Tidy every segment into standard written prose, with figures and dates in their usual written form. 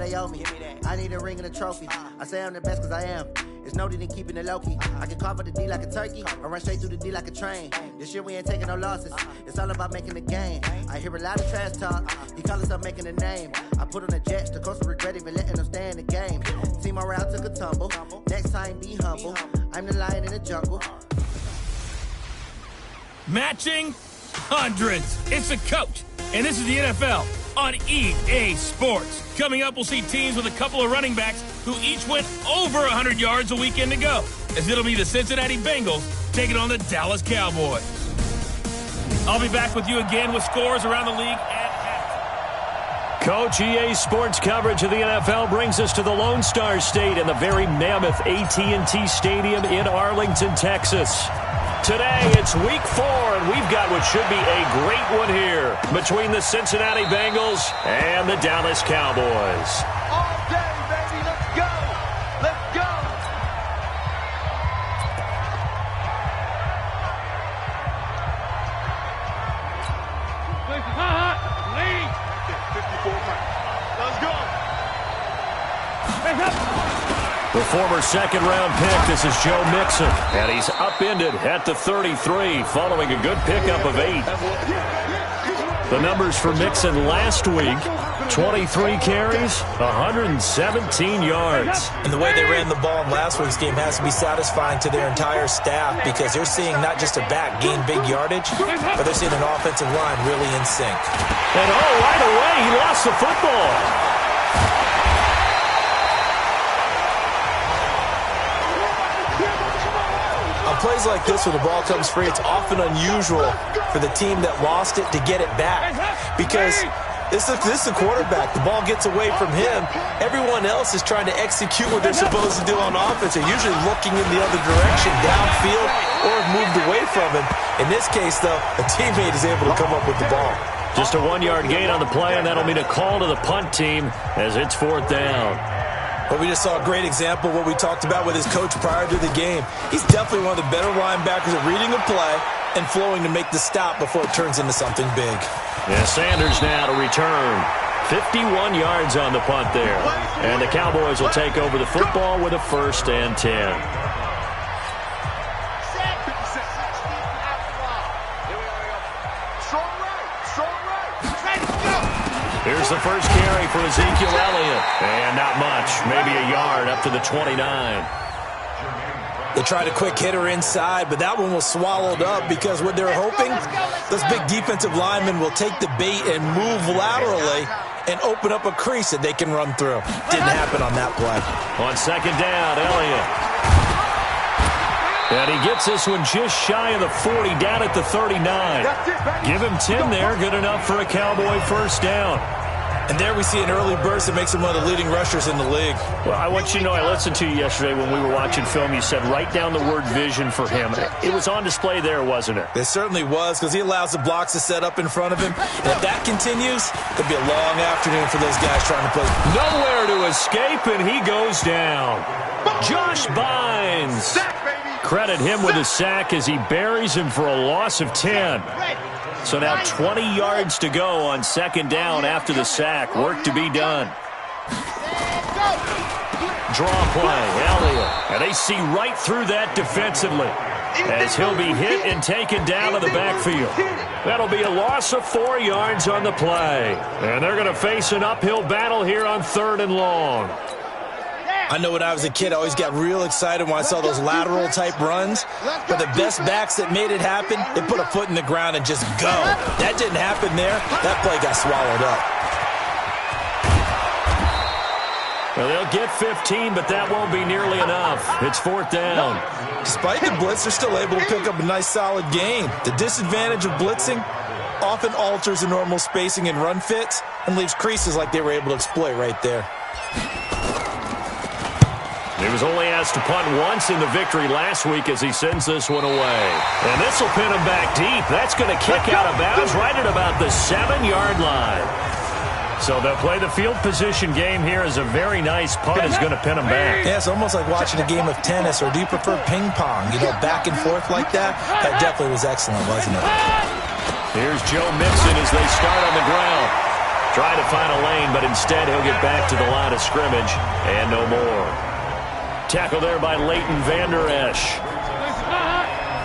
they owe me. I need a ring and a trophy. I say I'm the best cause I am. It's no need in keeping it low-key. I can carve up the D like a turkey or run straight through the D like a train. This year we ain't taking no losses. It's all about making the game. I hear a lot of trash talk. He call himself making a name. I put on the Jets. The coach will regret even letting them stay in the game. Team around took a tumble. Next time be humble. I'm the lion in the jungle. Matching hundreds. It's the coach. And this is the NFL on EA Sports. Coming up, we'll see teams with a couple of running backs who each went over 100 yards a weekend ago, as it'll be the Cincinnati Bengals taking on the Dallas Cowboys. I'll be back with you again with scores around the league at Coach, EA Sports coverage of the NFL brings us to the Lone Star State and the very mammoth AT&T Stadium in Arlington, Texas. Today, it's Week 4, and we've got what should be a great one here between the Cincinnati Bengals and the Dallas Cowboys. All day, baby. Let's go. Let's go. Lead. 54 points. Let's go. The former second-round pick, this is Joe Mixon, and he's upended at the 33 following a good pickup of 8. The numbers for Mixon last week, 23 carries, 117 yards. And the way they ran the ball in last week's game has to be satisfying to their entire staff because they're seeing not just a back gain big yardage, but they're seeing an offensive line really in sync. And right away, he lost the football. Plays like this where the ball comes free, it's often unusual for the team that lost it to get it back because this is the quarterback. The ball gets away from him. Everyone else is trying to execute what they're supposed to do on offense. They're usually looking in the other direction, downfield, or have moved away from him. In this case, though, a teammate is able to come up with the ball. Just a 1-yard gain on the play, and that'll mean a call to the punt team as it's 4th down. But we just saw a great example of what we talked about with his coach prior to the game. He's definitely one of the better linebackers at reading a play and flowing to make the stop before it turns into something big. Yeah, Sanders now to return. 51 yards on the punt there. And the Cowboys will take over the football with a 1st and 10. Here's the first carry for Ezekiel Elliott. And not much, maybe a yard up to the 29. They tried a quick hitter inside, but that one was swallowed up because what they're hoping, those big defensive linemen will take the bait and move laterally and open up a crease that they can run through. Didn't happen on that play. On 2nd down, Elliott. And he gets this one just shy of the 40, down at the 39. Give him 10 there, good enough for a Cowboy 1st down. And there we see an early burst that makes him one of the leading rushers in the league. Well, I want you to know, I listened to you yesterday when we were watching film. You said write down the word vision for him. It was on display there, wasn't it? It certainly was, because he allows the blocks to set up in front of him. And if that continues, it'll be a long afternoon for those guys trying to play. Nowhere to escape, and he goes down. Josh Bynes. Credit him with a sack as he buries him for a loss of 10. So now 20 yards to go on 2nd down after the sack. Work to be done. Draw play, Elliott. And they see right through that defensively as he'll be hit and taken down to the backfield. That'll be a loss of 4 yards on the play. And they're going to face an uphill battle here on 3rd and long. I know when I was a kid, I always got real excited when I saw those lateral-type runs. But the best backs that made it happen, they put a foot in the ground and just go. That didn't happen there. That play got swallowed up. Well, they'll get 15, but that won't be nearly enough. It's 4th down. Despite the blitz, they're still able to pick up a nice, solid gain. The disadvantage of blitzing often alters the normal spacing and run fits and leaves creases like they were able to exploit right there. He was only asked to punt once in the victory last week as he sends this one away. And this will pin him back deep. That's going to kick out of bounds right at about the 7-yard line. So they'll play the field position game here as a very nice punt is going to pin him back. Yeah, it's almost like watching a game of tennis, or do you prefer ping pong? You know, back and forth like that? That definitely was excellent, wasn't it? Here's Joe Mixon as they start on the ground. Trying to find a lane, but instead he'll get back to the line of scrimmage and no more. Tackle there by Leighton Vander Esch.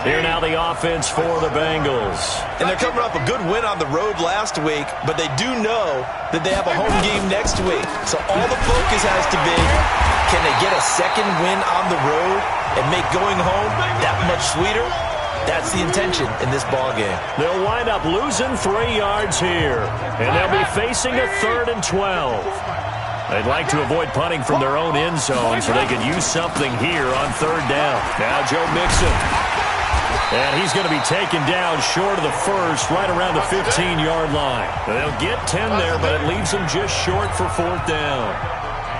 Here now the offense for the Bengals. And they're coming off a good win on the road last week, but they do know that they have a home game next week. So all the focus has to be, can they get a second win on the road and make going home that much sweeter? That's the intention in this ball game. They'll wind up losing 3 yards here, and they'll be facing a 3rd and 12. They'd like to avoid punting from their own end zone so they could use something here on 3rd down. Now Joe Mixon. And he's going to be taken down short of the first, right around the 15-yard line. They'll get 10 there, but it leaves them just short for 4th down.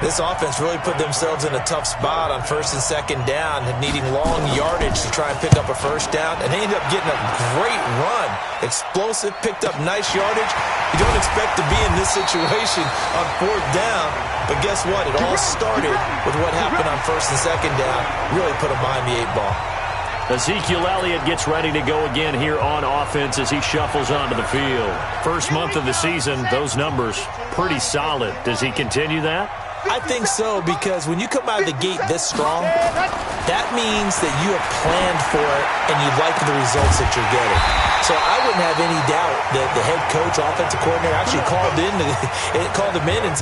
This offense really put themselves in a tough spot on 1st and 2nd down and needing long yardage to try and pick up a 1st down. And they ended up getting a great run. Explosive, picked up nice yardage. You don't expect to be in this situation on 4th down. But guess what? It all started with what happened on 1st and 2nd down. Really put them behind the 8 ball. Ezekiel Elliott gets ready to go again here on offense as he shuffles onto the field. First month of the season, those numbers pretty solid. Does he continue that? I think so, because when you come out of the gate this strong, that means that you have planned for it and you like the results that you're getting. So I wouldn't have any doubt that the head coach, offensive coordinator actually called him in and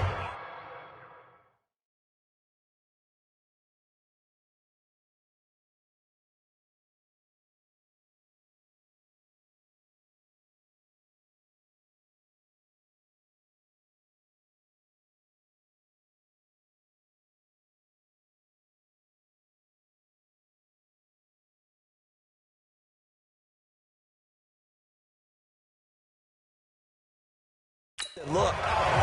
look,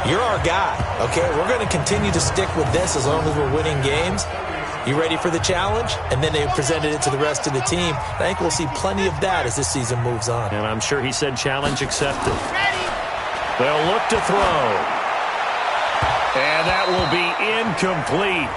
you're our guy, okay? We're going to continue to stick with this as long as we're winning games. You ready for the challenge? And then they presented it to the rest of the team. I think we'll see plenty of that as this season moves on. And I'm sure he said challenge accepted. They'll look to throw. And that will be incomplete.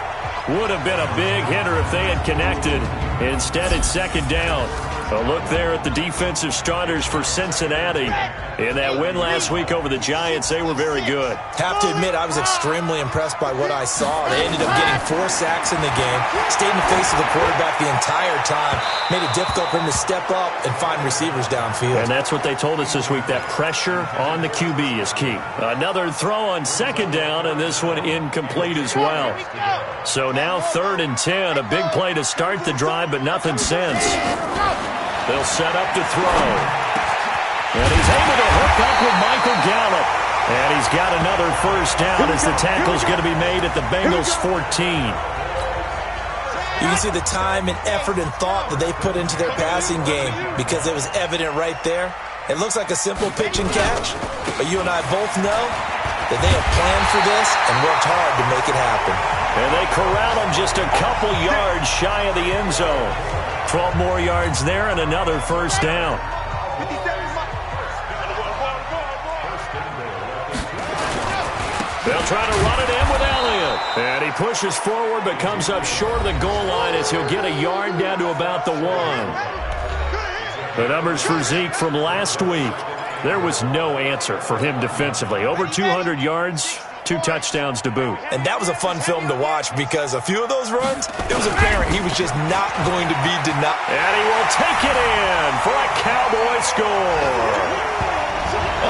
Would have been a big hitter if they had connected. Instead, it's 2nd down. A look there at the defensive starters for Cincinnati. In that win last week over the Giants, they were very good. Have to admit, I was extremely impressed by what I saw. They ended up getting 4 sacks in the game, stayed in the face of the quarterback the entire time, made it difficult for him to step up and find receivers downfield. And that's what they told us this week, that pressure on the QB is key. Another throw on 2nd down, and this one incomplete as well. So now 3rd and 10, a big play to start the drive, but nothing since. They'll set up to throw. And he's able to hook up with Michael Gallup. And he's got another 1st down as the tackle's going to be made at the Bengals 14. You can see the time and effort and thought that they put into their passing game because it was evident right there. It looks like a simple pitch and catch, but you and I both know that they have planned for this and worked hard to make it happen. And they corral him just a couple yards shy of the end zone. 12 more yards there and another 1st down. They'll try to run it in with Elliott. And he pushes forward but comes up short of the goal line as he'll get a yard down to about the 1. The numbers for Zeke from last week. There was no answer for him defensively. Over 200 yards, 2 touchdowns to boot. And that was a fun film to watch because a few of those runs, it was apparent he was just not going to be denied. And he will take it in for a Cowboy score.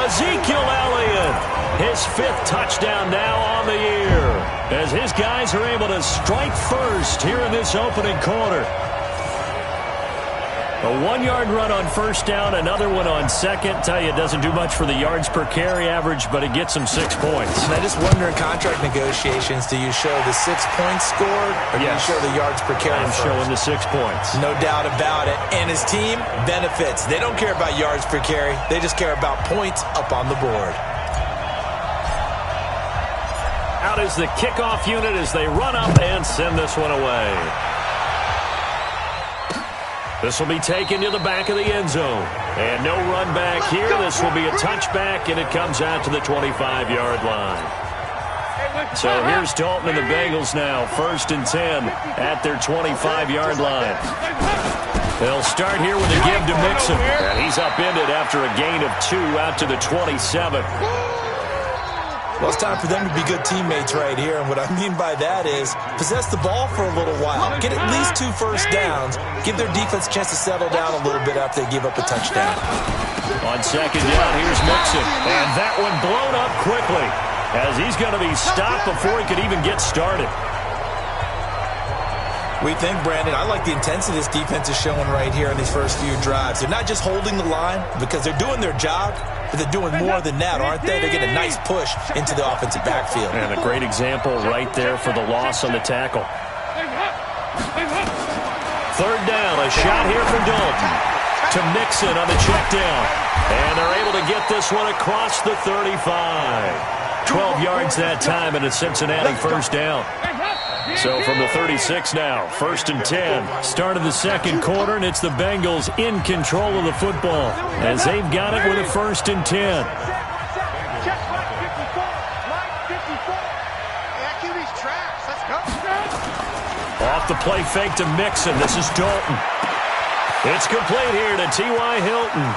Ezekiel Elliott, his 5th touchdown now on the year, as his guys are able to strike first here in this opening quarter. A 1-yard run on 1st down, another one on 2nd. Tell you, it doesn't do much for the yards per carry average, but it gets them 6 points. And I just wonder in contract negotiations, do you show the 6 points scored or do you show the yards per carry I'm first? showing the 6 points. No doubt about it. And his team benefits. They don't care about yards per carry. They just care about points up on the board. Out is the kickoff unit as they run up and send this one away. This will be taken to the back of the end zone. And no run back here. This will be a touchback, and it comes out to the 25-yard line. So here's Dalton and the Bengals now. 1st and 10 at their 25-yard line. They'll start here with a give to Mixon. And he's upended after a gain of 2 out to the 27. Well, it's time for them to be good teammates right here, and what I mean by that is possess the ball for a little while, get at least 2 first downs, give their defense a chance to settle down a little bit after they give up a touchdown. On second down, here's Mixon, and that one blown up quickly as he's going to be stopped before he could even get started. We think, Brandon, I like the intensity this defense is showing right here in these first few drives. They're not just holding the line because they're doing their job, but they're doing more than that, aren't they? They're getting a nice push into the offensive backfield. And a great example right there for the loss on the tackle. Third down, a shot here for Dalton to Mixon on the check down. And they're able to get this one across the 35. 12 yards that time, and a Cincinnati first down. So from the 36 now, 1st and 10. Start of the second quarter, and it's the Bengals in control of the football as they've got it with a 1st and 10. Off the play fake to Mixon. This is Dalton. It's complete here to T.Y. Hilton.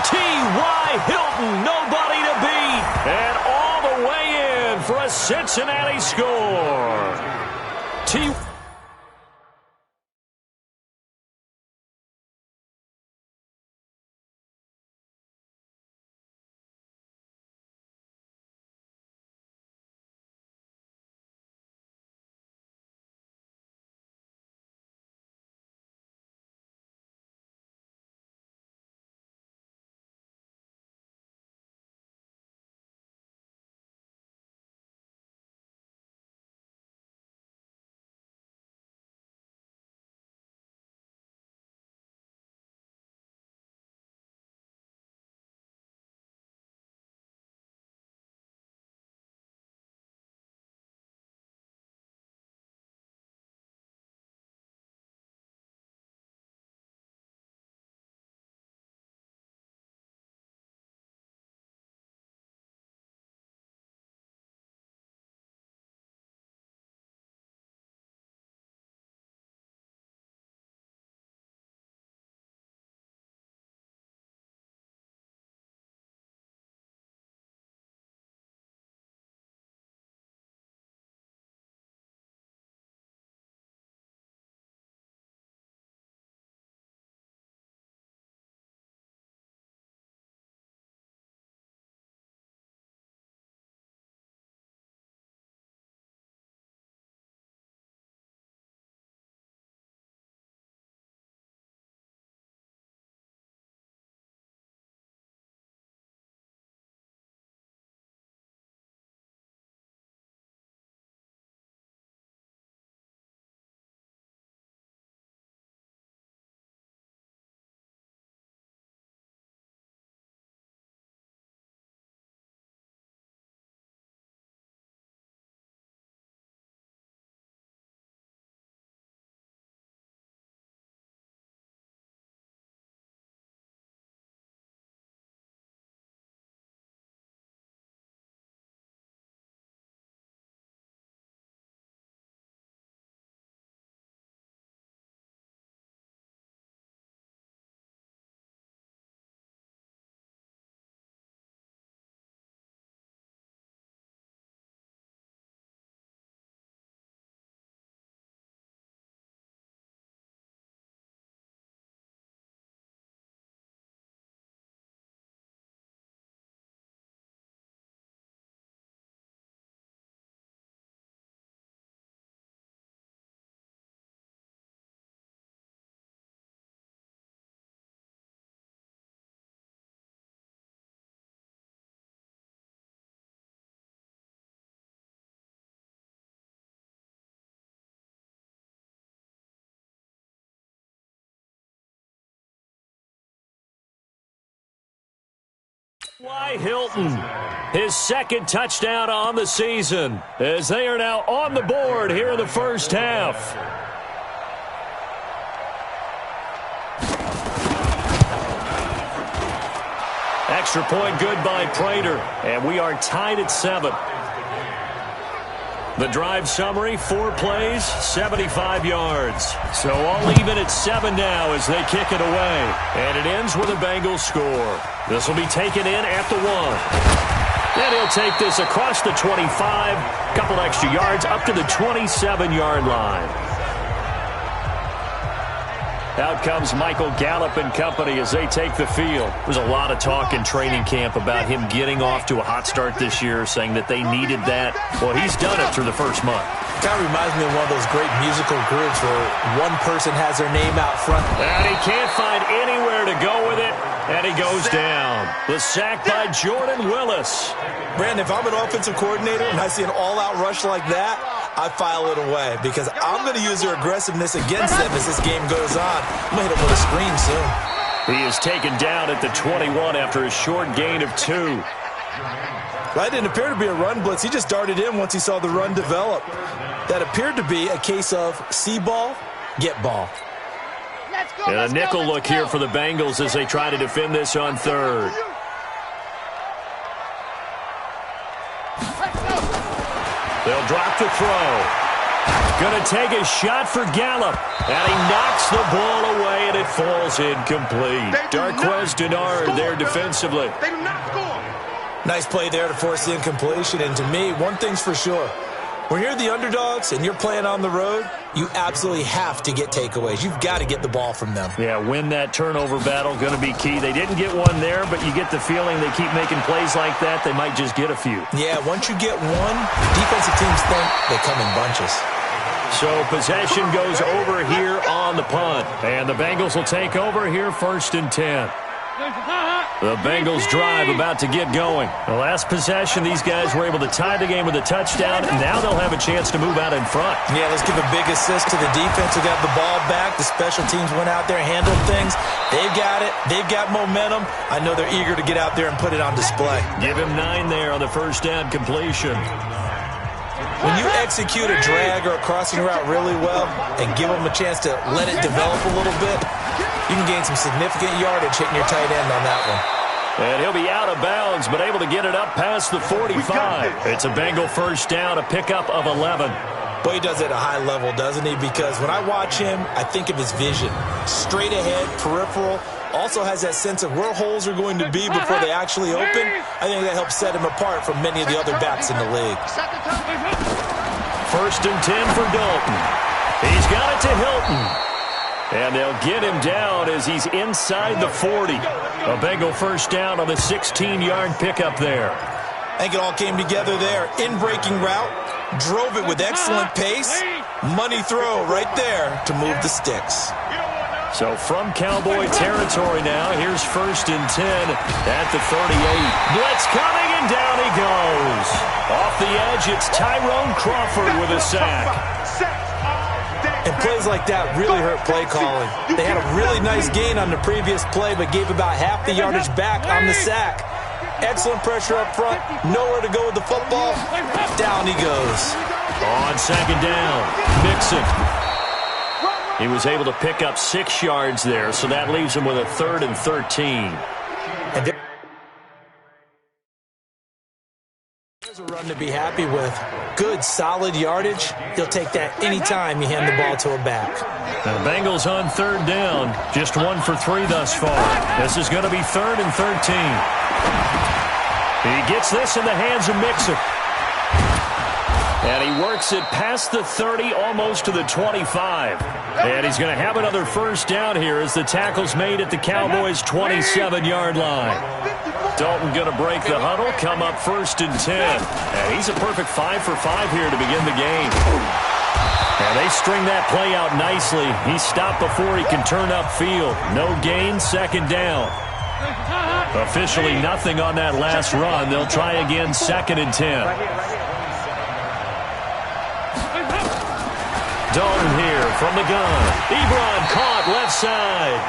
T.Y. Hilton, nobody to beat. And all the way in for a Cincinnati score. T.Y. Hilton, his 2nd touchdown on the season, as they are now on the board here in the first half. Extra point good by Prater, and we are tied at 7. The drive summary, 4 plays, 75 yards. So all even at 7 now as they kick it away. And it ends with a Bengals score. This will be taken in at the 1. And he'll take this across the 25, couple extra yards up to the 27-yard line. Out comes Michael Gallup and company as they take the field. There's a lot of talk in training camp about him getting off to a hot start this year, saying that they needed that. Well, he's done it through the first month. Kind of reminds me of one of those great musical groups where one person has their name out front. And he can't find anywhere to go with it, and he goes down. The sack by Jordan Willis. Brandon, if I'm an offensive coordinator and I see an all-out rush like that, I file it away because I'm going to use their aggressiveness against them as this game goes on. I'm going to hit them with a screen soon. He is taken down at the 21 after a short gain of 2. That didn't appear to be a run blitz. He just darted in once he saw the run develop. That appeared to be a case of see ball, get ball. And a nickel look here for the Bengals as they try to defend this on third. They'll drop the throw. Going to take a shot for Gallup. And he knocks the ball away, and it falls incomplete. Darquez Denard there defensively. They do not score. Nice play there to force the incompletion. And to me, one thing's for sure. When you're the underdogs and you're playing on the road, you absolutely have to get takeaways. You've got to get the ball from them. Yeah, win that turnover battle, going to be key. They didn't get one there, but you get the feeling they keep making plays like that, they might just get a few. Yeah, once you get one, defensive teams think they come in bunches. So possession goes over here on the punt. And the Bengals will take over here 1st and 10. The Bengals drive about to get going. The last possession, these guys were able to tie the game with a touchdown. Now they'll have a chance to move out in front. Yeah, let's give a big assist to the defense who got the ball back. The special teams went out there, handled things. They've got it. They've got momentum. I know they're eager to get out there and put it on display. Give him 9 there on the first down completion. When you execute a drag or a crossing route really well and give them a chance to let it develop a little bit, you can gain some significant yardage hitting your tight end on that one. And he'll be out of bounds, but able to get it up past the 45. It's a Bengal first down, a pickup of 11. Boy, he does it at a high level, doesn't he? Because when I watch him, I think of his vision. Straight ahead, peripheral. Also has that sense of where holes are going to be before they actually open. I think that helps set him apart from many of the other backs in the league. 1st and 10 for Dalton. He's got it to Hilton. And they'll get him down as he's inside the 40. A Bengal first down on the 16-yard pickup there. I think it all came together there. In-breaking route. Drove it with excellent pace. Money throw right there to move the sticks. So from Cowboy territory now, here's 1st and 10 at the 38. Blitz coming, and down he goes. Off the edge, it's Tyrone Crawford with a sack. And plays like that really hurt play calling. They had a really nice gain on the previous play, but gave about half the yardage back on the sack. Excellent pressure up front. Nowhere to go with the football. Down he goes. On 2nd down, Mixon. He was able to pick up 6 yards there, so that leaves him with a 3rd and 13. And there's a run to be happy with. Good, solid yardage. He'll take that anytime you hand the ball to a back. The Bengals on 3rd down. Just 1 for 3 thus far. This is going to be 3rd and 13. He gets this in the hands of Mixon. And he works it past the 30, almost to the 25. And he's going to have another first down here as the tackle's made at the Cowboys' 27-yard line. Dalton going to break the huddle, come up 1st and 10. And he's a perfect 5 for 5 here to begin the game. And they string that play out nicely. He's stopped before he can turn upfield. No gain, 2nd down. Officially nothing on that last run. They'll try again, 2nd and 10. Dalton here from the gun. Ebron caught left side.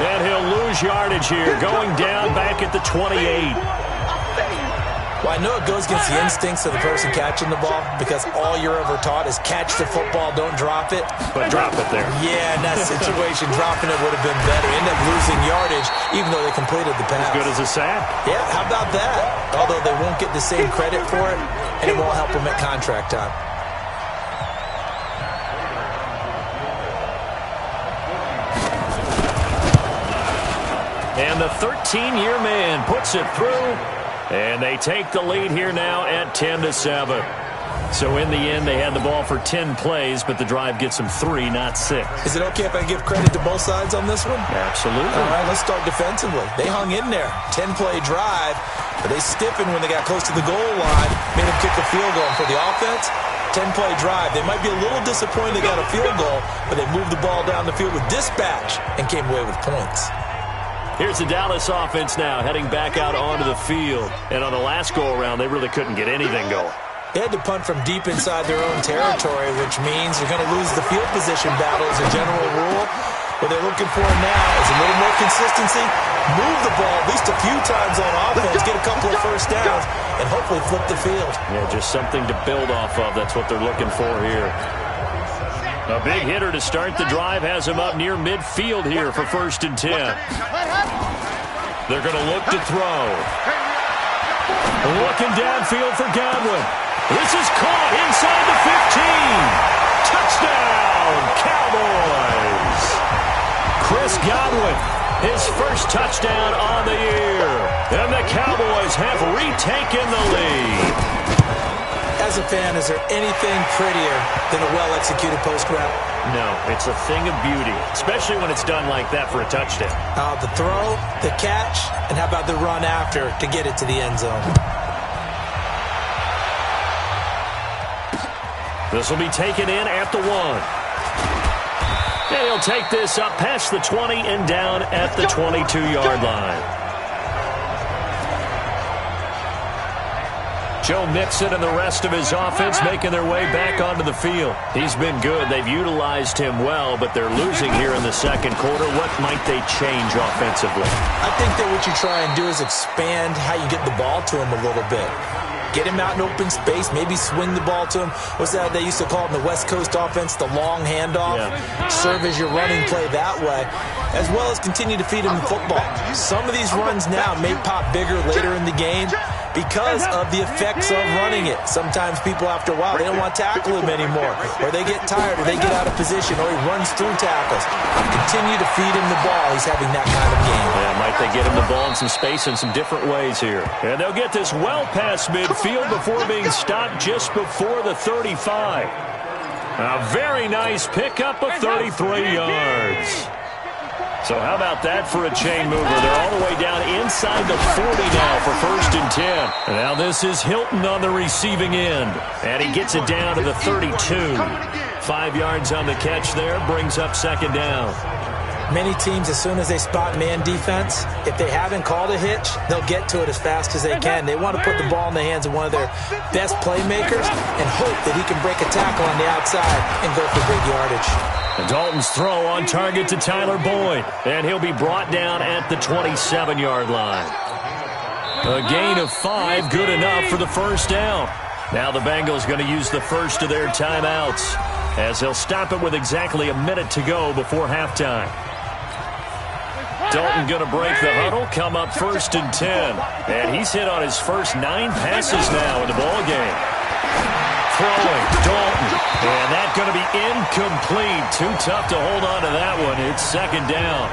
And he'll lose yardage here, going down back at the 28. Well, I know it goes against the instincts of the person catching the ball because all you're ever taught is catch the football, don't drop it. But drop it there. Yeah, in that situation, dropping it would have been better. End up losing yardage, even though they completed the pass. As good as a sack. Yeah, how about that? Although they won't get the same credit for it, and it won't help them at contract time. And the 13-year man puts it through. And they take the lead here now at 10-7. So in the end, they had the ball for 10 plays, but the drive gets them 3, not 6. Is it okay if I give credit to both sides on this one? Absolutely. All right, let's start defensively. They hung in there. 10-play drive, but they stiffened when they got close to the goal line, made them kick a field goal. And for the offense, 10-play drive. They might be a little disappointed they got a field goal, but they moved the ball down the field with dispatch and came away with points. Here's the Dallas offense now, heading back out onto the field. And on the last go-around, they really couldn't get anything going. They had to punt from deep inside their own territory, which means you're going to lose the field position battle as a general rule. What they're looking for now is a little more consistency, move the ball at least a few times on offense, get a couple of first downs, and hopefully flip the field. Yeah, just something to build off of. That's what they're looking for here. A big hitter to start the drive has him up near midfield here for 1st and 10. They're going to look to throw. Looking downfield for Godwin. This is caught inside the 15. Touchdown, Cowboys. Chris Godwin, his first touchdown on the year. And the Cowboys have retaken the lead. As a fan, is there anything prettier than a well-executed post route? No, it's a thing of beauty, especially when it's done like that for a touchdown. The throw, the catch, and how about the run after to get it to the end zone? This will be taken in at the 1. And he'll take this up past the 20 and down at the 22-yard line. Joe Mixon and the rest of his offense making their way back onto the field. He's been good. They've utilized him well, but they're losing here in the second quarter. What might they change offensively? I think that what you try and do is expand how you get the ball to him a little bit. Get him out in open space, maybe swing the ball to him. What's that they used to call it in the West Coast offense, the long handoff? Yeah. Serve as your running play that way, as well as continue to feed him the football. Some of these runs now may pop bigger later in the game because of the effects of running it. Sometimes people, after a while, they don't want to tackle him anymore, or they get tired, or they get out of position, or he runs through tackles. Continue to feed him the ball. He's having that kind of game. Yeah, might they get him the ball in some space in some different ways here. And they'll get this well past midfield before being stopped just before the 35. A very nice pickup of 33 yards. So how about that for a chain mover? They're all the way down inside the 40 now for 1st and 10. And now this is Hilton on the receiving end. And he gets it down to the 32. 5 yards on the catch there, brings up 2nd down. Many teams, as soon as they spot man defense, if they haven't called a hitch, they'll get to it as fast as they can. They want to put the ball in the hands of one of their best playmakers and hope that he can break a tackle on the outside and go for big yardage. And Dalton's throw on target to Tyler Boyd, and he'll be brought down at the 27-yard line. A gain of 5, good enough for the first down. Now the Bengals going to use the first of their timeouts as they'll stop it with exactly a minute to go before halftime. Dalton going to break the huddle, come up 1st and 10. And he's hit on his first 9 passes now in the ball game. Throwing, Dalton. And that's going to be incomplete. Too tough to hold on to that one. It's 2nd down.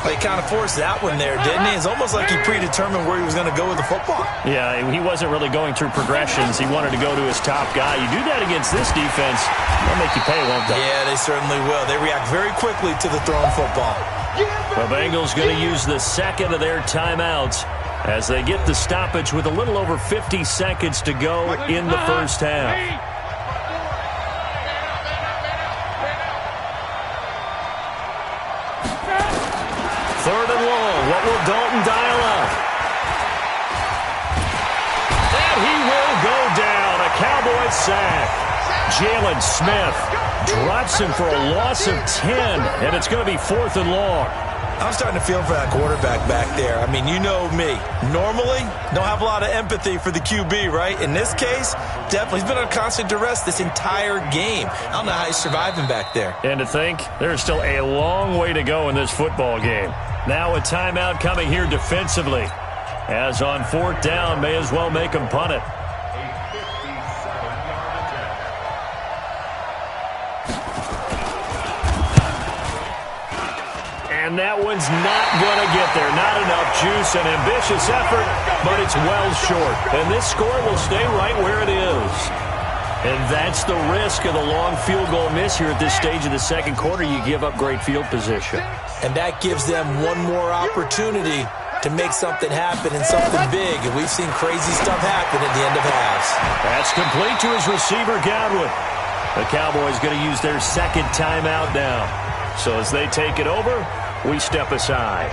Well, he kind of forced that one there, didn't he? It's almost like he predetermined where he was going to go with the football. Yeah, he wasn't really going through progressions. He wanted to go to his top guy. You do that against this defense, they'll make you pay, won't they? Yeah, they certainly will. They react very quickly to the thrown football. The Bengals going to use the second of their timeouts as they get the stoppage with a little over 50 seconds to go in the first half. 3rd and long. What will Dalton dial up? And he will go down. A Cowboys sack. Jalen Smith drops him for a loss of 10, and it's going to be 4th and long. I'm starting to feel for that quarterback back there. I mean, you know me. Normally, don't have a lot of empathy for the QB, right? In this case, definitely. He's been on constant duress this entire game. I don't know how he's surviving back there. And to think, there's still a long way to go in this football game. Now a timeout coming here defensively. As on 4th down, may as well make him punt it. And that one's not going to get there. Not enough juice. An ambitious effort, but it's well short. And this score will stay right where it is. And that's the risk of the long field goal miss here at this stage of the second quarter. You give up great field position. And that gives them one more opportunity to make something happen and something big. And we've seen crazy stuff happen at the end of halves. That's complete to his receiver, Godwin. The Cowboys going to use their second timeout now. So as they take it over, we step aside.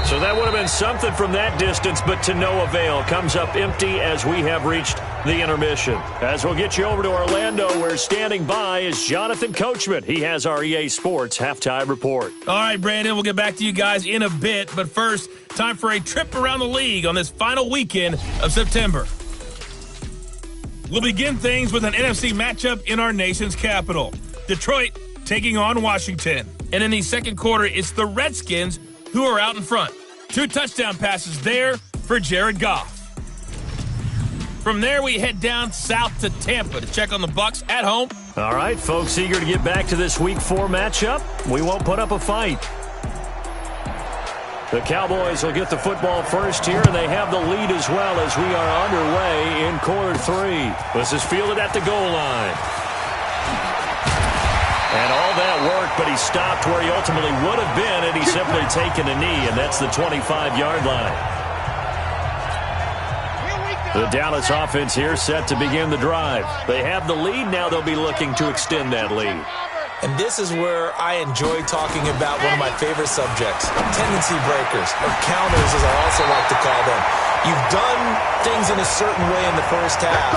So that would have been something from that distance, but to no avail. Comes up empty as we have reached the intermission. As we'll get you over to Orlando, where standing by is Jonathan Coachman. He has our EA Sports halftime report. All right, Brandon, we'll get back to you guys in a bit. But first, time for a trip around the league on this final weekend of September. We'll begin things with an NFC matchup in our nation's capital. Detroit taking on Washington. And in the second quarter, it's the Redskins who are out in front. 2 touchdown passes there for Jared Goff. From there, we head down south to Tampa to check on the Bucs at home. All right, folks, eager to get back to this Week 4 matchup. We won't put up a fight. The Cowboys will get the football first here, and they have the lead as well as we are underway in quarter 3. This is fielded at the goal line. And all that work, but he stopped where he ultimately would have been, and he's simply taken a knee, and that's the 25-yard line. The Dallas offense here set to begin the drive. They have the lead. Now they'll be looking to extend that lead. And this is where I enjoy talking about one of my favorite subjects, tendency breakers, or counters as I also like to call them. You've done things in a certain way in the first half,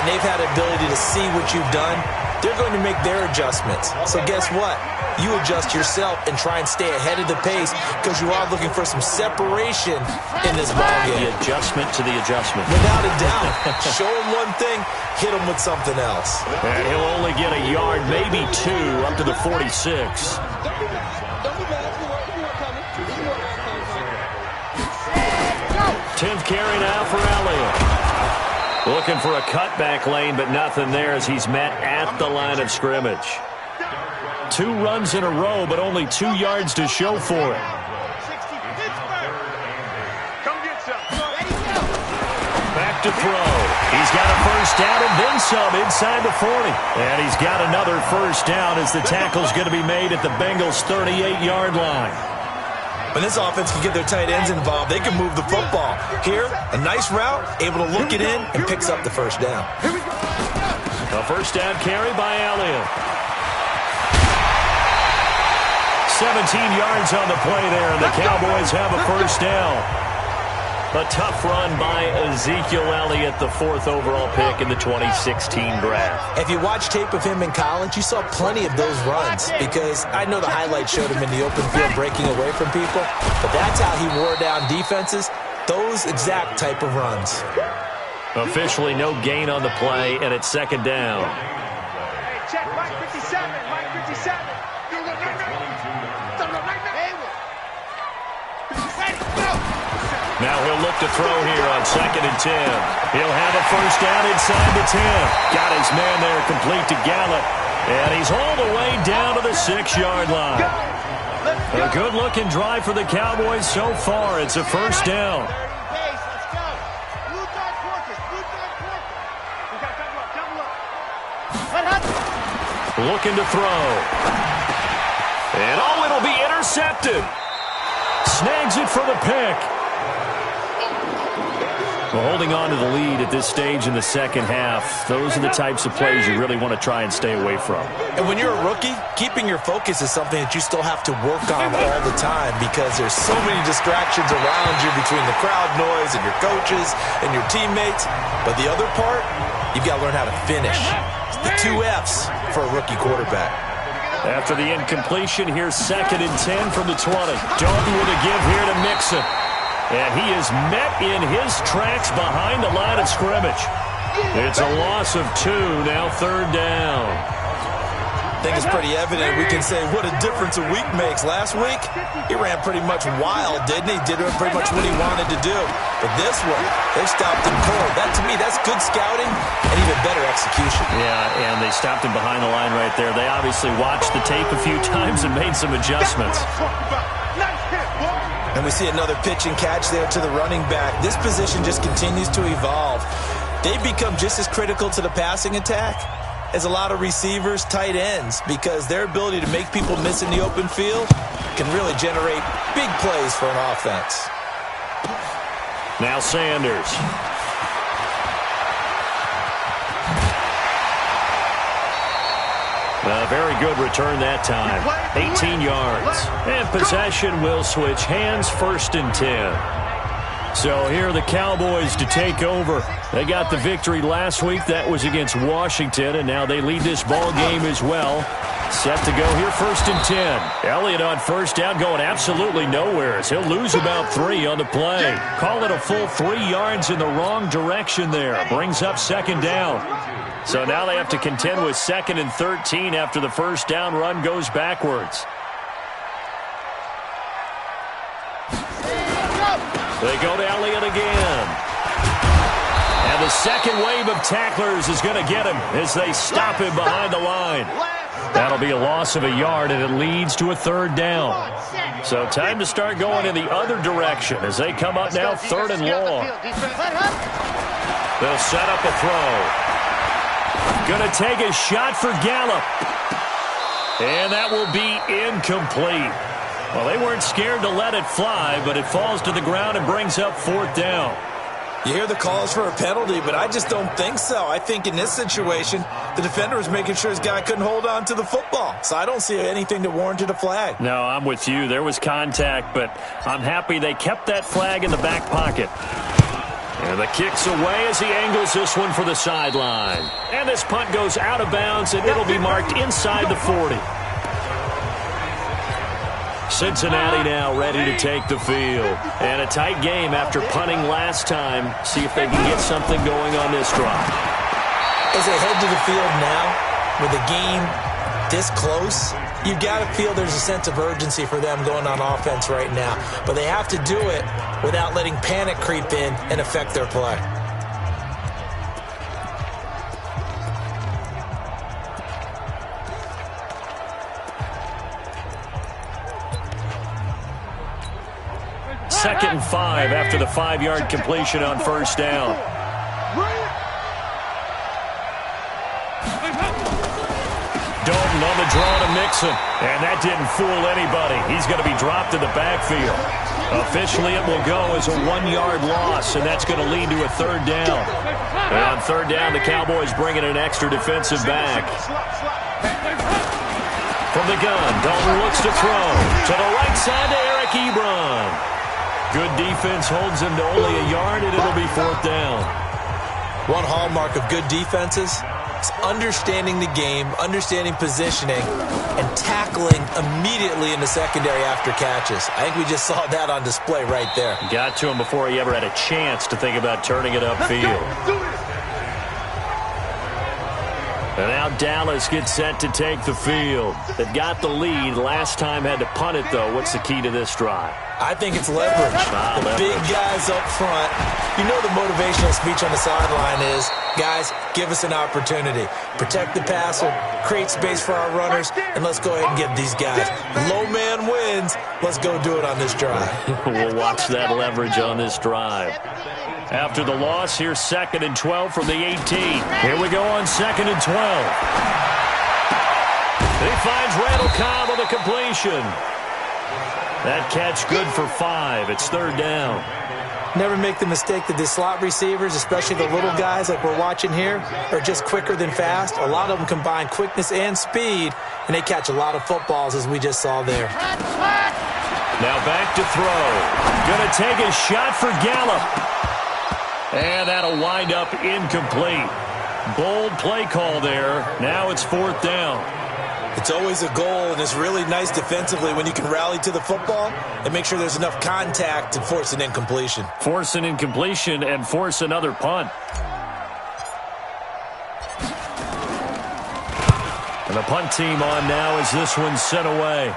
and they've had the ability to see what you've done. They're going to make their adjustments. So guess what? You adjust yourself and try and stay ahead of the pace because you are looking for some separation in this ballgame. The adjustment to the adjustment. Without a doubt. Show him one thing, hit him with something else. And he'll only get a yard, maybe 2, up to the 46. 10th carry now for Elliott. Looking for a cutback lane, but nothing there as he's met at the line of scrimmage. 2 runs in a row, but only 2 yards to show for it. Back to throw. He's got a first down and then some inside the 40. And he's got another first down as the tackle's going to be made at the Bengals' 38-yard line. When this offense can get their tight ends involved, they can move the football. Here, a nice route, able to look it in, and picks up the first down. A first down carry by Elliott. 17 yards on the play there, and the Cowboys have a first down. A tough run by Ezekiel Elliott, the 4th overall pick in the 2016 draft. If you watch tape of him in college, you saw plenty of those runs because I know the highlights showed him in the open field breaking away from people, but that's how he wore down defenses, those exact type of runs. Officially no gain on the play, and it's second down. Hey, check Mike 57, Mike 57. Now he'll look to throw here on 2nd and 10. He'll have a first down inside the 10. Got his man there complete to Gallup. And he's all the way down to the 6-yard line. A good-looking drive for the Cowboys so far. It's a first down. Looking to throw. And it'll be intercepted. Snags it for the pick. Well, holding on to the lead at this stage in the second half, those are the types of plays you really want to try and stay away from. And when you're a rookie, keeping your focus is something that you still have to work on all the time because there's so many distractions around you between the crowd noise and your coaches and your teammates. But the other part, you've got to learn how to finish. It's the 2 F's for a rookie quarterback. After the incompletion, here's 2nd and 10 from the 20. Dalton with a give here to Mixon. And he is met in his tracks behind the line of scrimmage. It's a loss of 2, now 3rd down. think it's pretty evident. We can say what a difference a week makes. Last week, he ran pretty much wild, didn't he? Did pretty much what he wanted to do. But this one, they stopped him cold. That, to me, that's good scouting and even better execution. Yeah, and they stopped him behind the line right there. They obviously watched the tape a few times and made some adjustments. And we see another pitch and catch there to the running back. This position just continues to evolve. They become just as critical to the passing attack as a lot of receivers, tight ends, because their ability to make people miss in the open field can really generate big plays for an offense. Now Sanders. A very good return that time. 18 yards. And possession will switch hands, 1st and 10. So here are the Cowboys to take over. They got the victory last week. That was against Washington, and now they lead this ball game as well. Set to go here, 1st and 10. Elliott on first down, going absolutely nowhere. He'll lose about 3 on the play. Call it a full 3 yards in the wrong direction there. Brings up 2nd down. So now they have to contend with 2nd and 13 after the first down run goes backwards. They go to Elliott again. And the second wave of tacklers is going to get him as they stop him behind the line. That'll be a loss of a yard, and it leads to a 3rd down. So time to start going in the other direction as they come up now 3rd and long. They'll set up a throw. Going to take a shot for Gallup. And that will be incomplete. Well, they weren't scared to let it fly, but it falls to the ground and brings up 4th down. You hear the calls for a penalty, but I just don't think so. I think in this situation, the defender was making sure his guy couldn't hold on to the football. So I don't see anything that warranted a flag. No, I'm with you. There was contact, but I'm happy they kept that flag in the back pocket. And the kick's away as he angles this one for the sideline. And this punt goes out of bounds, and it'll be marked inside the 40. Cincinnati now ready to take the field. And a tight game after punting last time. See if they can get something going on this drive. As they head to the field now, with the game this close, you've got to feel there's a sense of urgency for them going on offense right now. But they have to do it without letting panic creep in and affect their play. Second and 5 after the 5-yard completion on first down. Dalton on the draw to Mixon. And that didn't fool anybody. He's going to be dropped in the backfield. Officially, it will go as a 1-yard loss, and that's going to lead to a 3rd down. And on 3rd down, the Cowboys bring in an extra defensive back. From the gun, Dalton looks to throw. To the right side to Eric Ebron. Good defense holds him to only a yard, and it'll be 4th down. One hallmark of good defenses is understanding the game, understanding positioning, and tackling immediately in the secondary after catches. I think we just saw that on display right there. Got to him before he ever had a chance to think about turning it upfield. And now Dallas gets set to take the field. They've got the lead. Last time had to punt it, though. What's the key to this drive? I think it's leverage. The big guys up front. You know the motivational speech on the sideline is, guys, give us an opportunity. Protect the passer, create space for our runners, and let's go ahead and get these guys. Low man wins. Let's go do it on this drive. We'll watch that leverage on this drive. After the loss, here's 2nd and 12 from the 18. Here we go on 2nd and 12. He finds Randall Cobb on the completion. That catch good for 5. It's 3rd down. Never make the mistake that the slot receivers, especially the little guys like we're watching here, are just quicker than fast. A lot of them combine quickness and speed, and they catch a lot of footballs, as we just saw there. Now back to throw. Going to take a shot for Gallup. And that'll wind up incomplete. Bold play call there. Now it's 4th down. It's always a goal, and it's really nice defensively when you can rally to the football and make sure there's enough contact to force an incompletion. Force an incompletion and force another punt. And the punt team on now as this one's sent away.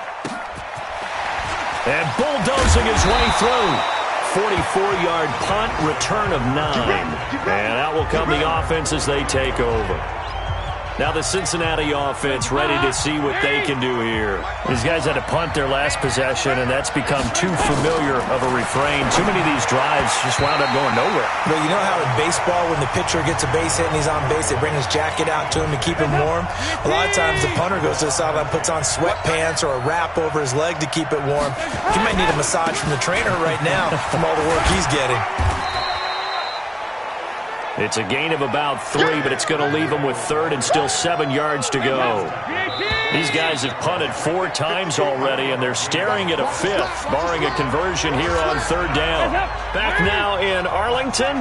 And bulldozing his way through. 44-yard punt, return of 9. And out will come the offense as they take over. Now the Cincinnati offense ready to see what they can do here. These guys had to punt their last possession, and that's become too familiar of a refrain. Too many of these drives just wound up going nowhere. But you know how in baseball, when the pitcher gets a base hit and he's on base, they bring his jacket out to him to keep him warm? A lot of times the punter goes to the sideline, puts on sweatpants or a wrap over his leg to keep it warm. He might need a massage from the trainer right now from all the work he's getting. It's a gain of about 3, but it's going to leave them with 3rd and still 7 yards to go. These guys have punted 4 times already, and they're staring at a 5th, barring a conversion here on 3rd down. Back now in Arlington,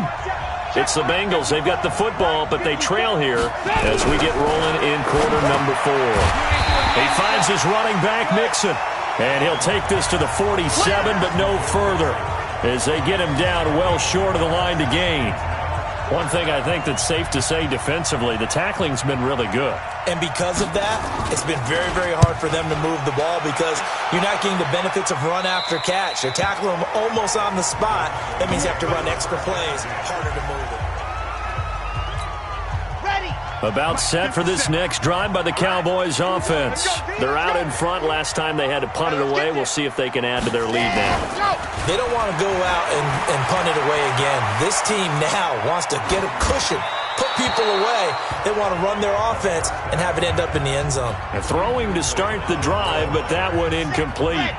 it's the Bengals. They've got the football, but they trail here as we get rolling in quarter number 4. He finds his running back, Mixon, and he'll take this to the 47, but no further as they get him down well short of the line to gain. One thing I think that's safe to say defensively, the tackling's been really good. And because of that, it's been very, very hard for them to move the ball because you're not getting the benefits of run after catch. They tackle them almost on the spot. That means you have to run extra plays, harder to move it. About set for this next drive by the Cowboys offense. They're out in front. Last time they had to punt it away. We'll see if they can add to their lead now. They don't want to go out and punt it away again. This team now wants to get a cushion, put people away. They want to run their offense and have it end up in the end zone. And throwing to start the drive, but that one incomplete.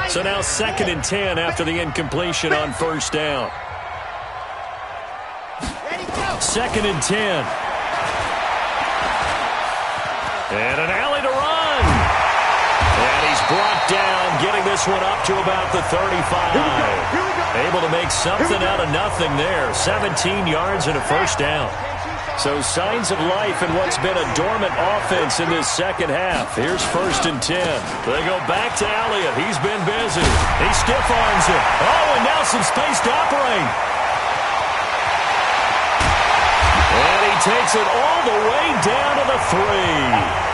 So now 2nd and 10 after the incompletion on 1st down. 2nd and 10. And an alley to run. And he's brought down, getting this one up to about the 35. Able to make something out of nothing there. 17 yards and a 1st down. So signs of life in what's been a dormant offense in this second half. Here's 1st and 10. They go back to Elliott. He's been busy. He stiff arms it. Oh, and now some space to operate. And he takes it all the way down to the 3.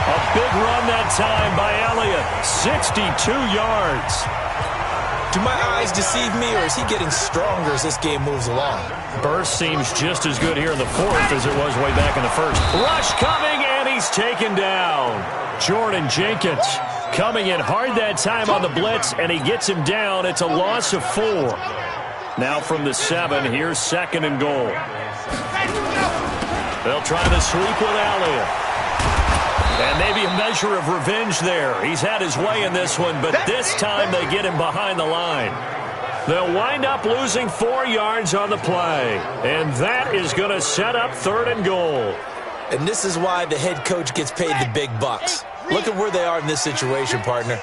A big run that time by Elliott. 62 yards. Do my eyes deceive me, or is he getting stronger as this game moves along? Burst seems just as good here in the 4th as it was way back in the 1st. Rush coming, and he's taken down. Jordan Jenkins coming in hard that time on the blitz, and he gets him down. It's a loss of 4. Now from the 7, here's 2nd and goal. They'll try the sweep with Elliott. And maybe a measure of revenge there. He's had his way in this one, but this time they get him behind the line. They'll wind up losing 4 yards on the play. And that is going to set up 3rd and goal. And this is why the head coach gets paid the big bucks. Look at where they are in this situation, partner.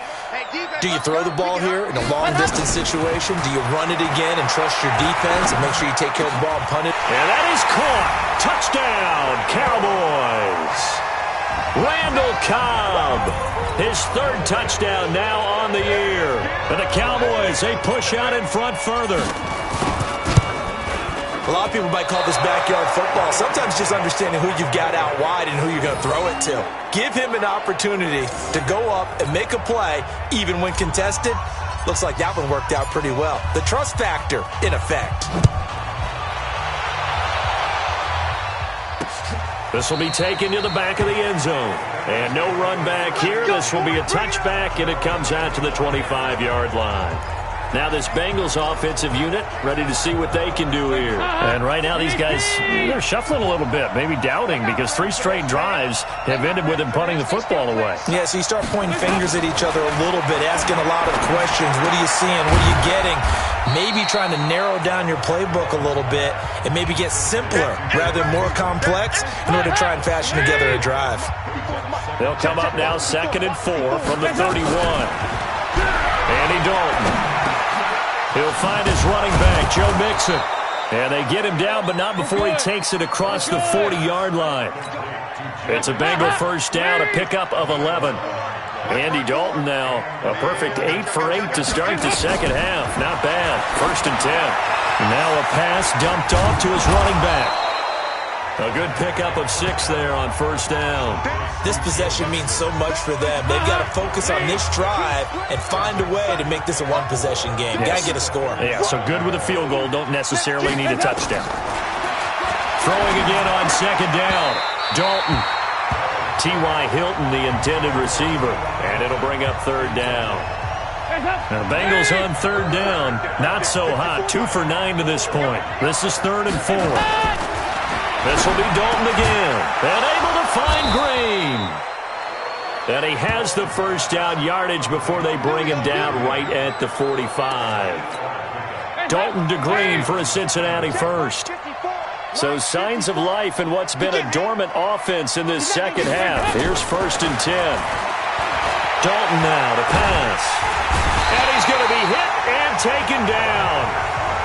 Do you throw the ball here in a long-distance situation? Do you run it again and trust your defense and make sure you take care of the ball and punt it? And that is caught. Touchdown, Cowboys. Randall Cobb, his 3rd touchdown now on the year. And the Cowboys, they push out in front further. A lot of people might call this backyard football. Sometimes just understanding who you've got out wide and who you're going to throw it to. Give him an opportunity to go up and make a play, even when contested. Looks like that one worked out pretty well. The trust factor, in effect. This will be taken to the back of the end zone. And no run back here. This will be a touchback, and it comes out to the 25-yard line. Now this Bengals offensive unit ready to see what they can do here. And right now these guys, they're shuffling a little bit, maybe doubting, because 3 straight drives have ended with them punting the football away. Yeah, so you start pointing fingers at each other a little bit, asking a lot of questions. What are you seeing? What are you getting? Maybe trying to narrow down your playbook a little bit and maybe get simpler rather than more complex in order to try and fashion together a drive. They'll come up now 2nd and 4 from the 31. Andy Dalton. He'll find his running back, Joe Mixon. And they get him down, but not before he takes it across the 40-yard line. It's a Bengal 1st down, a pickup of 11. Andy Dalton now, a perfect 8 for 8 to start the second half. Not bad. 1st and 10. Now a pass dumped off to his running back. A good pickup of 6 there on first down. This possession means so much for them. They've got to focus on this drive and find a way to make this a one-possession game. Yes. Got to get a score. Yeah, so good with a field goal. Don't necessarily need a touchdown. Throwing again on second down. Dalton. T.Y. Hilton, the intended receiver. And it'll bring up third down. Now, the Bengals on third down. Not so hot. 2 for 9 to this point. This is 3rd and 4. This will be Dalton again. And able to find Green. And he has the first down yardage before they bring him down right at the 45. Dalton to Green for a Cincinnati first. So signs of life in what's been a dormant offense in this second half. Here's 1st and 10. Dalton now to pass. And he's going to be hit and taken down.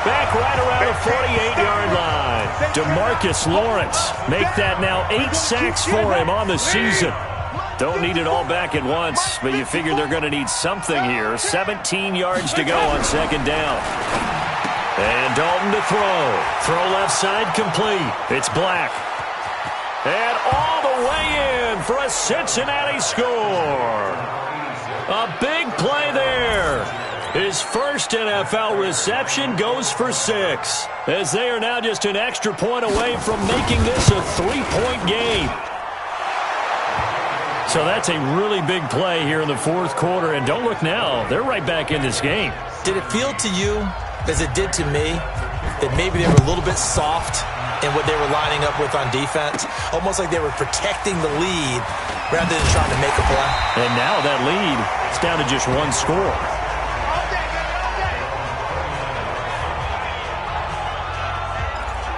Back right around the 48-yard line. DeMarcus Lawrence make that now 8 sacks for him on the season. Don't need it all back at once, but you figure they're going to need something here. 17 yards to go on second down. And Dalton to throw. Throw left side complete. It's Black. And all the way in for a Cincinnati score. A big play there. His first NFL reception goes for 6, as they are now just an extra point away from making this a 3-point game. So that's a really big play here in the 4th quarter, and don't look now. They're right back in this game. Did it feel to you, as it did to me, that maybe they were a little bit soft in what they were lining up with on defense? Almost like they were protecting the lead rather than trying to make a play. And now that lead is down to just 1 score.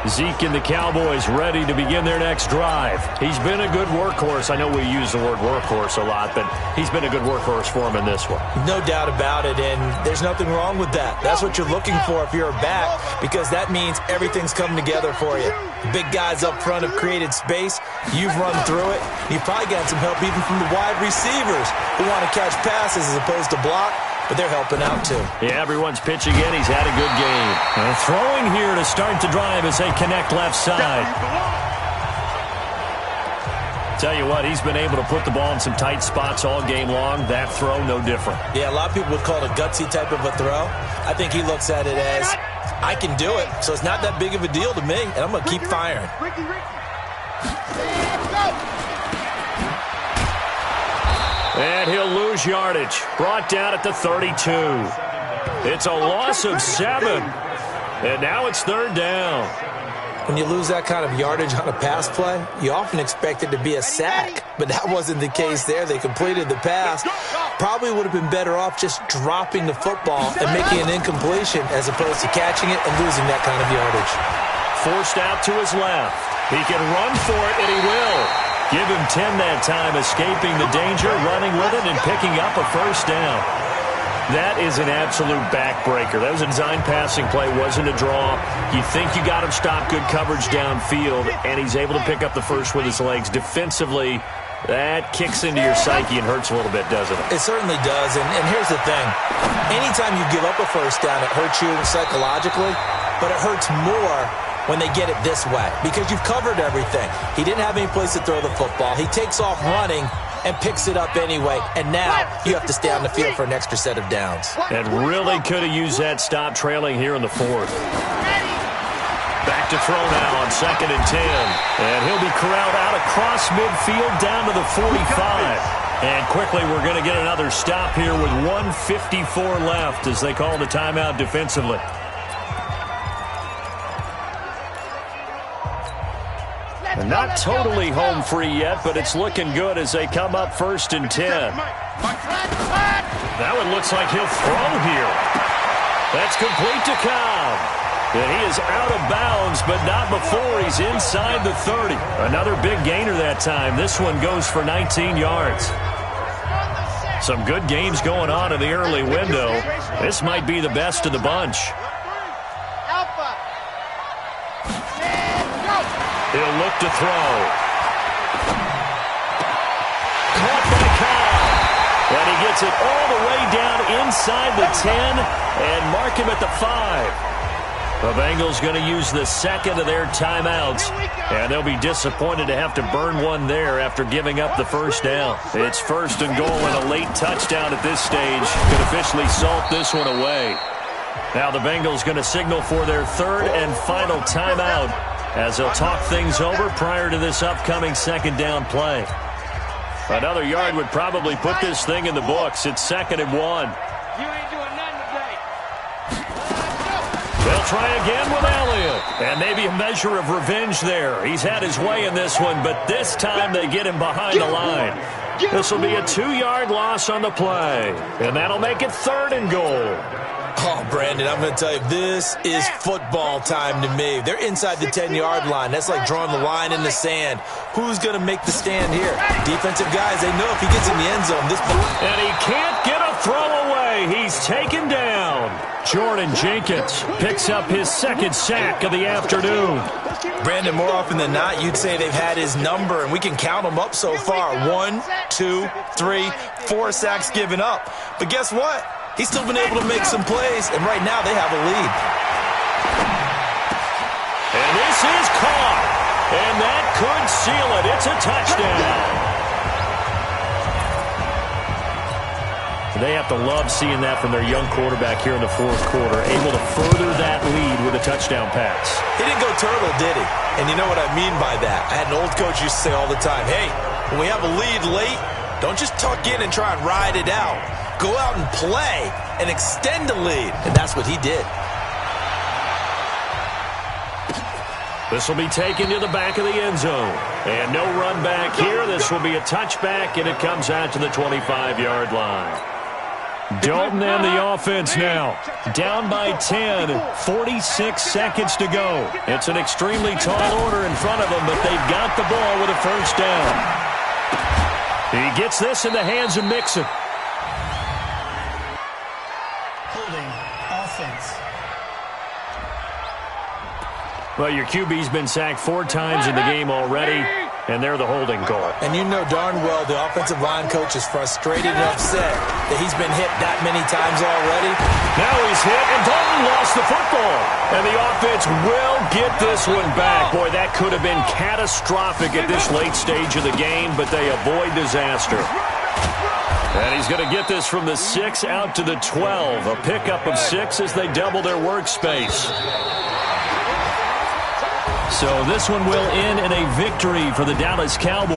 Zeke and the Cowboys ready to begin their next drive. He's been a good workhorse. I know we use the word workhorse a lot, but he's been a good workhorse for him in this one. No doubt about it, and there's nothing wrong with that. That's what you're looking for if you're a back, because that means everything's coming together for you. Big guys up front have created space. You've run through it. You've probably got some help even from the wide receivers who want to catch passes as opposed to block. But they're helping out, too. Yeah, everyone's pitching in. He's had a good game. And throwing here to start the drive as they connect left side. Tell you what, he's been able to put the ball in some tight spots all game long. That throw, no different. Yeah, a lot of people would call it a gutsy type of a throw. I think he looks at it as, I can do it, so it's not that big of a deal to me, and I'm going to keep firing. And he'll lose yardage. Brought down at the 32. It's a loss of 7. And now it's 3rd down. When you lose that kind of yardage on a pass play, you often expect it to be a sack. But that wasn't the case there. They completed the pass. Probably would have been better off just dropping the football and making an incompletion as opposed to catching it and losing that kind of yardage. Forced out to his left. He can run for it, and he will. Give him 10 that time, escaping the danger, running with it, and picking up a first down. That is an absolute backbreaker. That was a design passing play, wasn't a draw. You think you got him stopped, good coverage downfield, and he's able to pick up the first with his legs. Defensively, that kicks into your psyche and hurts a little bit, doesn't it? It certainly does, and here's the thing. Anytime you give up a first down, it hurts you psychologically, but it hurts more when they get it this way, because you've covered everything. He didn't have any place to throw the football. He takes off running and picks it up anyway, and now you have to stay on the field for an extra set of downs. And really could have used that stop trailing here in the 4th. Back to throw now on 2nd and 10. And he'll be corralled out across midfield down to the 45. And quickly we're going to get another stop here with 1:54 left as they call the timeout defensively. And not totally home free yet, but it's looking good as they come up 1st and 10. That one looks like he'll throw here. That's complete to Cobb. And he is out of bounds, but not before he's inside the 30. Another big gainer that time. This one goes for 19 yards. Some good games going on in the early window. This might be the best of the bunch. He'll look to throw. Caught by Cobb. And he gets it all the way down inside the 10 and mark him at the 5. The Bengals going to use the second of their timeouts, and they'll be disappointed to have to burn one there after giving up the first down. It's 1st and goal, and a late touchdown at this stage could officially salt this one away. Now the Bengals going to signal for their 3rd and final timeout as they'll talk things over prior to this upcoming 2nd down play. Another yard would probably put this thing in the books. It's 2nd and 1. You ain't doing nothing today. They'll try again with Elliott. And maybe a measure of revenge there. He's had his way in this one, but this time they get him behind the line. This will be a 2-yard loss on the play. And that'll make it 3rd and goal. Oh, Brandon, I'm going to tell you, this is football time to me. They're inside the 10-yard line. That's like drawing the line in the sand. Who's going to make the stand here? Defensive guys, they know if he gets in the end zone, this ball... And he can't get a throw away. He's taken down. Jordan Jenkins picks up his 2nd sack of the afternoon. Brandon, more often than not, you'd say they've had his number, and we can count them up so far. 1, 2, 3, 4 sacks given up. But guess what? He's still been able to make some plays, and right now they have a lead. And this is caught, and that could seal it. It's a touchdown. They have to love seeing that from their young quarterback here in the 4th quarter, able to further that lead with a touchdown pass. He didn't go turtle, did he? And you know what I mean by that. I had an old coach used to say all the time, hey, when we have a lead late, don't just tuck in and try and ride it out. Go out and play and extend the lead. And that's what he did. This will be taken to the back of the end zone. And no run back here. This will be a touchback, and it comes out to the 25-yard line. Dalton and the offense now. Down by 10, 46 seconds to go. It's an extremely tall order in front of them, but they've got the ball with a 1st down. He gets this in the hands of Mixon. Holding offense. Well, your QB's been sacked 4 times in the game already, and they're the holding call. And you know darn well the offensive line coach is frustrated and upset that he's been hit that many times already. Now he's hit, and Dalton lost the football. And the offense will get this one back. Boy, that could have been catastrophic at this late stage of the game, but they avoid disaster. And he's going to get this from the 6 out to the 12. A pickup of 6 as they double their workspace. So this one will end in a victory for the Dallas Cowboys.